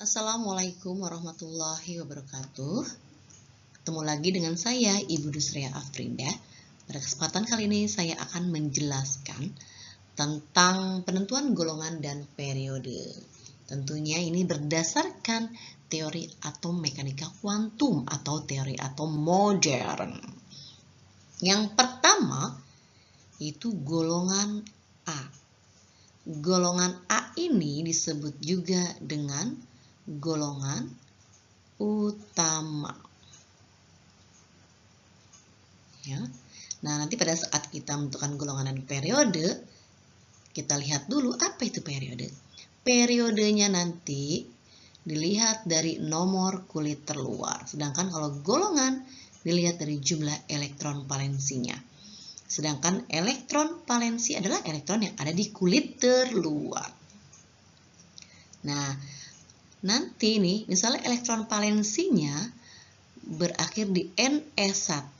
Assalamualaikum warahmatullahi wabarakatuh. Ketemu lagi dengan saya, Ibu Dusria Afrida. Pada kesempatan kali ini saya akan menjelaskan tentang penentuan golongan dan periode. Tentunya ini berdasarkan teori atom mekanika kuantum atau teori atom modern. Yang pertama itu golongan A. Golongan A ini disebut juga dengan golongan utama. Ya. Nah, nanti pada saat kita menentukan golongan dan periode, kita lihat dulu apa itu periode. Periodenya nanti dilihat dari nomor kulit terluar. Sedangkan kalau golongan dilihat dari jumlah elektron valensinya. Sedangkan elektron valensi adalah elektron yang ada di kulit terluar. Nah, nanti nih, misalnya elektron valensinya berakhir di NS1,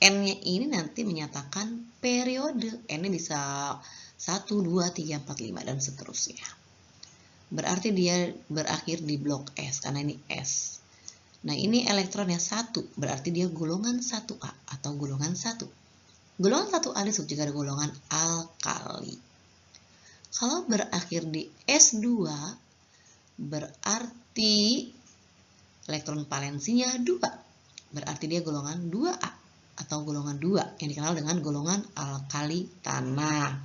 N-nya ini nanti menyatakan periode. N-nya bisa 1, 2, 3, 4, 5, dan seterusnya. Berarti dia berakhir di blok S, karena ini S. Nah, ini elektronnya 1, berarti dia golongan 1A atau golongan 1. Golongan 1A disebut juga golongan alkali. Kalau berakhir di S2, berarti elektron valensinya 2. Berarti dia golongan 2A atau golongan 2 yang dikenal dengan golongan alkali tanah.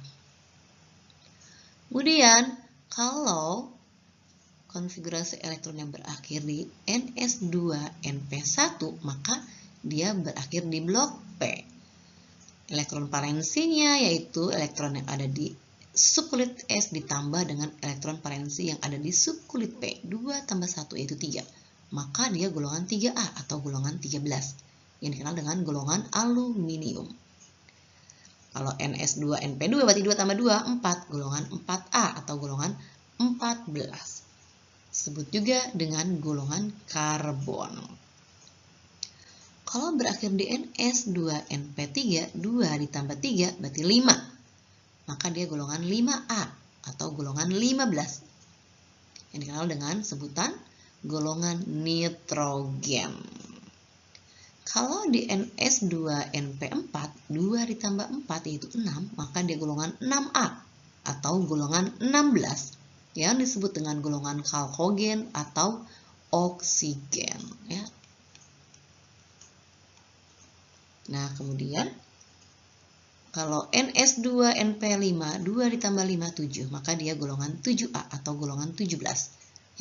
Kemudian, kalau konfigurasi elektron yang berakhir di NS2NP1, maka dia berakhir di blok P. Elektron valensinya yaitu elektron yang ada di subkulit S ditambah dengan elektron valensi yang ada di subkulit P. 2 tambah 1 yaitu 3. Maka dia golongan 3A atau golongan 13 yang dikenal dengan golongan aluminium. Kalau NS2NP2 berarti 2 tambah 2, 4. Golongan 4A atau golongan 14. Disebut juga dengan golongan karbon. Kalau berakhir di NS2NP3, 2 ditambah 3 berarti 5. Maka dia golongan 5A atau golongan 15. Yang dikenal dengan sebutan golongan nitrogen. Kalau di NS2NP4, 2 ditambah 4 yaitu 6, maka dia golongan 6A atau golongan 16 yang disebut dengan golongan kalkogen atau oksigen. Ya. Nah, kemudian kalau NS2NP5, 2 ditambah 5, 7, maka dia golongan 7A atau golongan 17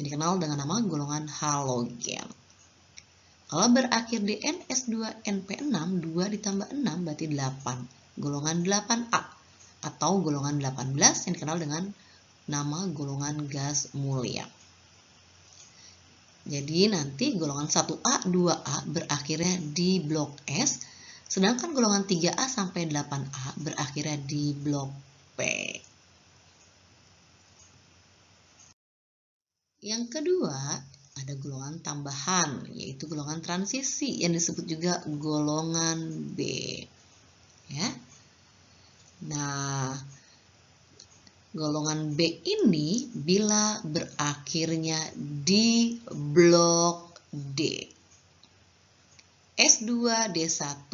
yang dikenal dengan nama golongan halogen. Kalau berakhir di NS2NP6, 2 ditambah 6 berarti 8, golongan 8A atau golongan 18 yang dikenal dengan nama golongan gas mulia. Jadi nanti golongan 1A, 2A berakhirnya di blok S, sedangkan golongan 3A sampai 8A berakhirnya di blok P. Yang kedua, ada golongan tambahan, yaitu golongan transisi yang disebut juga golongan B. Ya. Nah, golongan B ini bila berakhirnya di blok D. S2D1,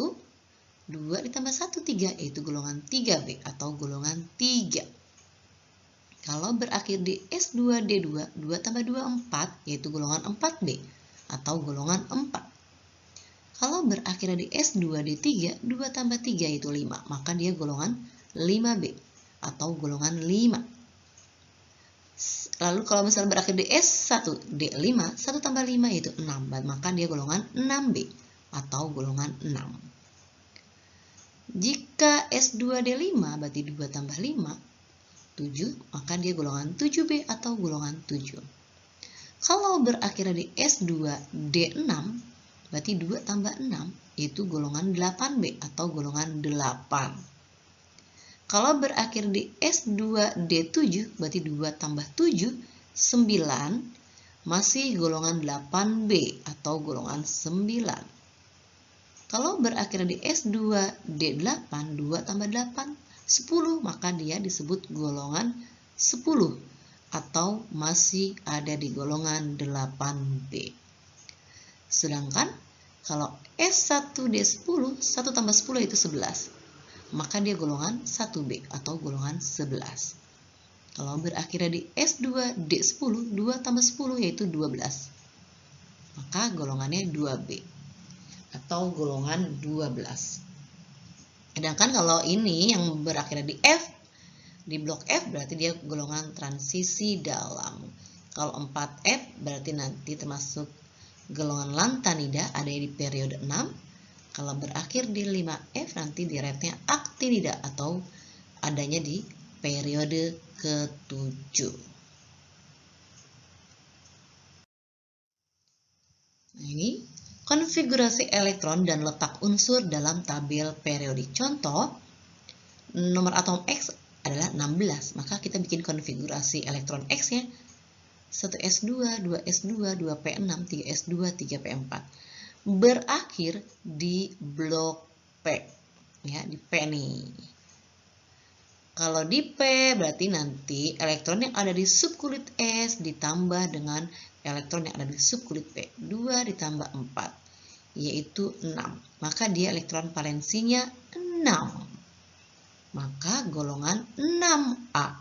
2 ditambah 1, 3, yaitu golongan 3B atau golongan 3. Kalau berakhir di S2D2, 2 tambah 2, 4, yaitu golongan 4B atau golongan 4. Kalau berakhir di S2D3, 2 tambah 3 yaitu 5, maka dia golongan 5B atau golongan 5. Lalu kalau misalnya berakhir di S1D5, 1 tambah 5 yaitu 6, maka dia golongan 6B atau golongan 6. Jika S2D5 berarti 2 tambah 5, 7, maka dia golongan 7B atau golongan 7. Kalau berakhir di S2D6, berarti 2 tambah 6, yaitu golongan 8B atau golongan 8. Kalau berakhir di S2D7, berarti 2 tambah 7, 9, masih golongan 8B atau golongan 9. Kalau berakhir di S2D8, 2 tambah 8, 10, maka dia disebut golongan 10 atau masih ada di golongan 8B. Sedangkan kalau S1D10, 1 tambah 10 itu 11. Maka dia golongan 1B atau golongan 11. Kalau berakhirnya di S2D10, 2 tambah 10 yaitu 12. Maka golongannya 2B atau golongan 12. Sedangkan kalau ini yang berakhirnya di F, di blok F berarti dia golongan transisi dalam. Kalau 4F berarti nanti termasuk golongan lantanida, ada di periode 6. Kalau berakhir di 5F nanti diretnya aktinida atau adanya di periode ke-7. Nah, ini konfigurasi elektron dan letak unsur dalam tabel periodik. Contoh, nomor atom X adalah 16, maka kita bikin konfigurasi elektron X-nya 1s2, 2s2, 2p6, 3s2, 3p4. Berakhir di blok P, ya, di P nih. Kalau di P berarti nanti elektron yang ada di subkulit S ditambah dengan elektron yang ada di subkulit P. 2 ditambah 4, yaitu 6. Maka dia elektron valensinya 6. Maka golongan 6A.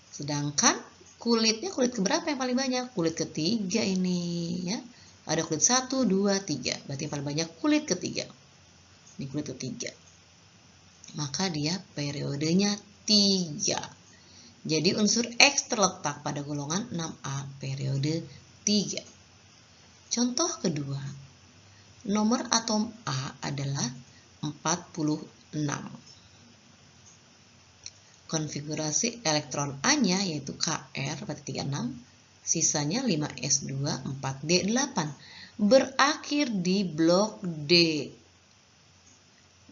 Sedangkan kulitnya kulit keberapa yang paling banyak? Kulit ketiga ini, ya. Ada kulit 1, 2, 3. Berarti yang paling banyak kulit ketiga. Ini kulit ketiga. Maka dia periodenya 3. Jadi unsur X terletak pada golongan 6A periode 3. Contoh kedua, nomor atom A adalah 46. Konfigurasi elektron A-nya yaitu Kr berarti 36, sisanya 5s2, 4d8. Berakhir di blok D.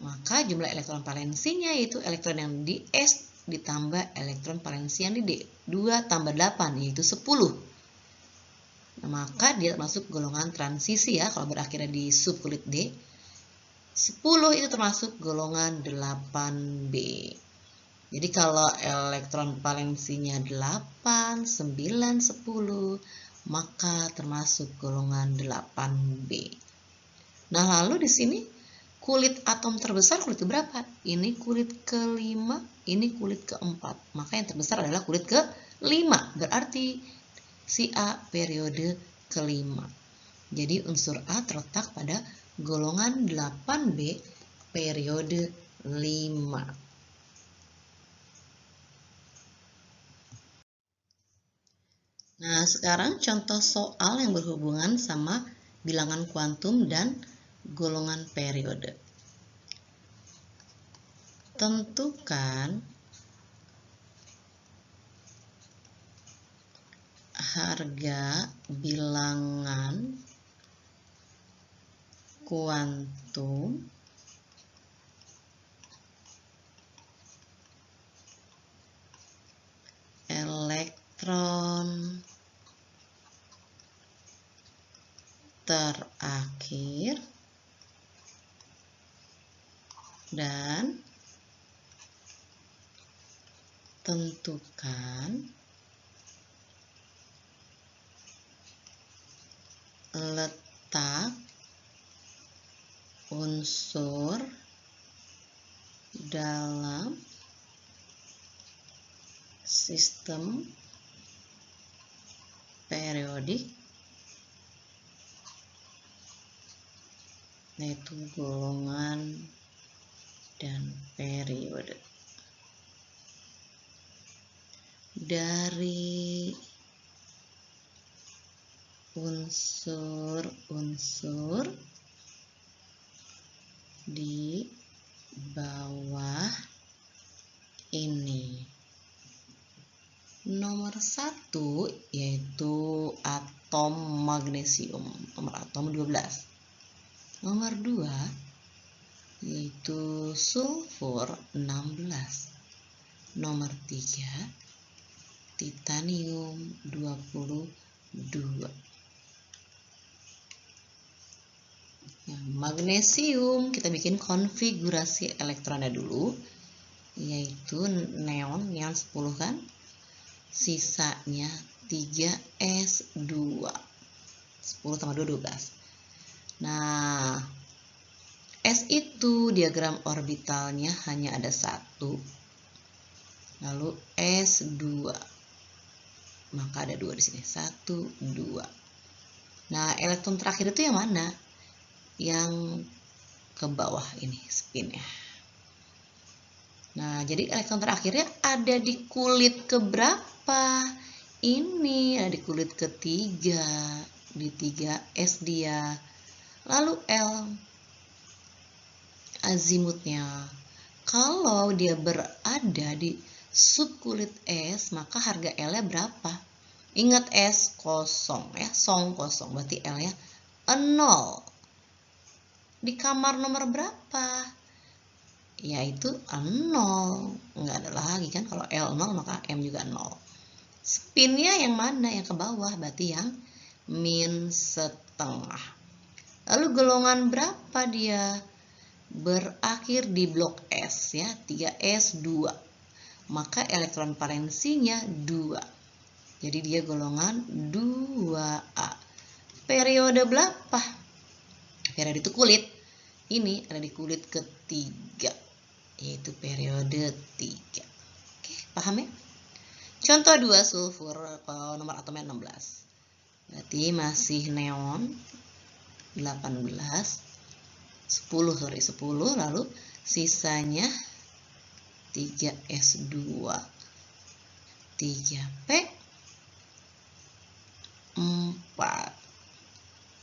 Maka jumlah elektron valensinya yaitu elektron yang di S ditambah elektron valensi yang di D. 2 tambah 8 yaitu 10. Nah, maka dia termasuk golongan transisi, ya, kalau berakhirnya di subkulit D. 10 itu termasuk golongan 8B. Jadi kalau elektron valensinya 8, 9, 10, maka termasuk golongan 8B. Nah, lalu di sini kulit atom terbesar kulit keberapa? Ini kulit ke-5, ini kulit ke-4. Maka yang terbesar adalah kulit ke-5. Berarti si A periode ke-5. Jadi unsur A terletak pada golongan 8B periode 5. Nah, sekarang contoh soal yang berhubungan sama bilangan kuantum dan golongan periode. Tentukan harga bilangan kuantum elektron terakhir dan tentukan letak unsur dalam sistem periodik, yaitu golongan dan periode. Dari unsur-unsur di bawah ini. Nomor 1 yaitu atom magnesium, nomor atom 12. Nomor 2 yaitu sulfur 16. Nomor 3 titanium 22. Yang magnesium kita bikin konfigurasi elektronnya dulu, yaitu neon 10 kan. sisanya 3s2. 10 tambah 2, 12. Nah, S itu diagram orbitalnya hanya ada 1. Lalu S2. Maka ada 2 di sini. 1, 2. Nah, elektron terakhir itu yang mana? Yang ke bawah ini spinnya. Nah, jadi elektron terakhirnya ada di kulit keberapa? Ini ada di kulit ketiga, di 3s dia. Lalu L azimutnya. Kalau dia berada di subkulit S, maka harga L-nya berapa? Ingat S kosong ya, song kosong, berarti L-nya 0. Di kamar nomor berapa? Yaitu 0. Enggak ada lagi kan, kalau L 0 maka M juga 0. Spinnya yang mana? Yang ke bawah, berarti yang min setengah. Lalu golongan berapa dia? Berakhir di blok S ya, 3s2. Maka elektron valensinya 2. Jadi dia golongan 2A. Periode berapa? Periode itu kulit. Ini ada di kulit ketiga, yaitu periode 3. Oke, paham ya? Contoh 2 sulfur, nomor atomnya 16. Berarti masih neon 18. 10, lalu sisanya 3s2, 3p4.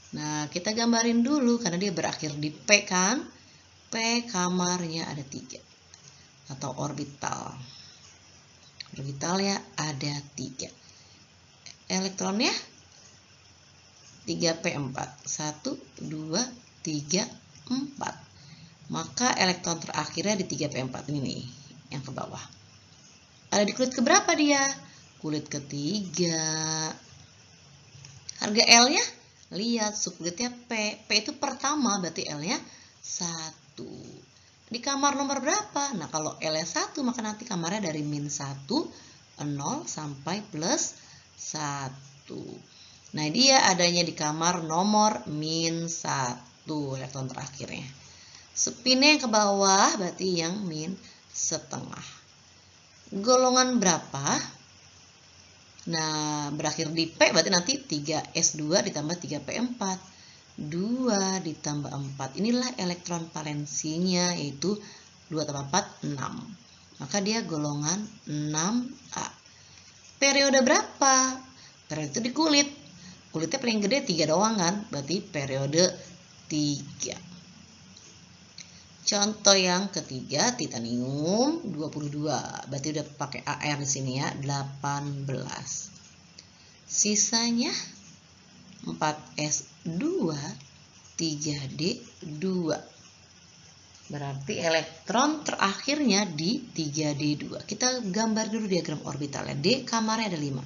Nah, kita gambarin dulu karena dia berakhir di P kan. P kamarnya ada 3 atau orbital. Orbitalnya ada 3. Elektronnya 3p4. 1, 2, 3, 4. Maka elektron terakhirnya di 3p4 ini nih, yang ke bawah. Ada di kulit keberapa dia? Kulit ketiga. Harga L-nya? Lihat subkulitnya P. P itu pertama, berarti L-nya 1. Di kamar nomor berapa? Nah, kalau L-nya 1, maka nanti kamarnya dari min 1, 0 sampai plus 1. Nah, dia adanya di kamar nomor min 1. Elektron terakhirnya. Spinnya yang ke bawah berarti yang min setengah. Golongan berapa? Nah, berakhir di P berarti nanti 3s2 ditambah 3p4. 2 ditambah 4. Inilah elektron valensinya, yaitu 2 tambah 4, 6. Maka dia golongan 6A. Periode berapa? Periode itu di kulit. Kulitnya paling gede 3 doang kan? Berarti periode 3. Contoh yang ketiga, titanium 22. Berarti udah pakai AR di sini ya, 18. Sisanya 4s2, 3d2. Berarti elektron terakhirnya di 3d2. Kita gambar dulu diagram orbitalnya. D kamarnya ada 5.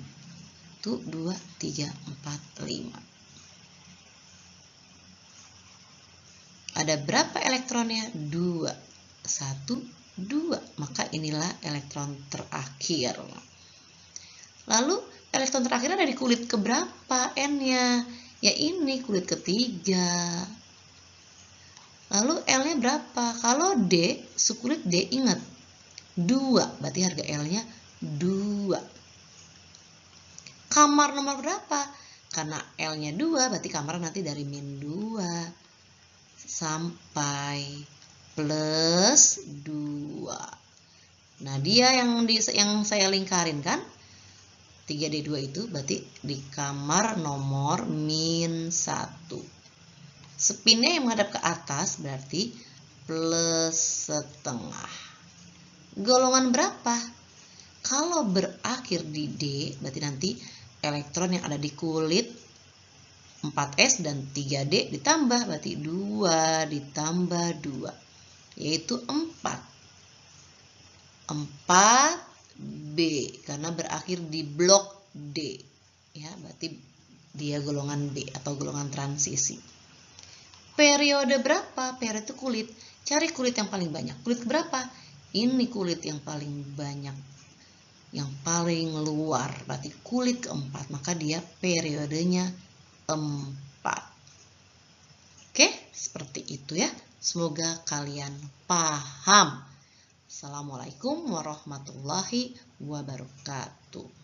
Tuh 2, 3, 4, 5. Ada berapa elektronnya? 2. 1, 2. Maka inilah elektron terakhir. Lalu elektron terakhir ada di kulit keberapa? N-nya. Ya ini kulit ketiga. Lalu L-nya berapa? Kalau D, subkulit D ingat 2. Berarti harga L-nya 2. Kamar nomor berapa? Karena L-nya 2, berarti kamar nanti dari min 2 sampai plus 2. Nah, dia yang saya lingkarin kan 3D2 itu berarti di kamar nomor min 1. Spinnya yang menghadap ke atas berarti plus setengah. Golongan berapa? Kalau berakhir di D berarti nanti elektron yang ada di kulit 4s dan 3d ditambah, berarti 2 ditambah 2, yaitu 4. 4b karena berakhir di blok D ya, berarti dia golongan B atau golongan transisi. Periode berapa? Periode itu kulit. Cari kulit yang paling banyak. Kulit berapa? Ini kulit yang paling banyak. yang paling luar, berarti kulit keempat, maka dia periodenya 4. Oke, seperti itu ya. Semoga kalian paham. Assalamualaikum warahmatullahi wabarakatuh.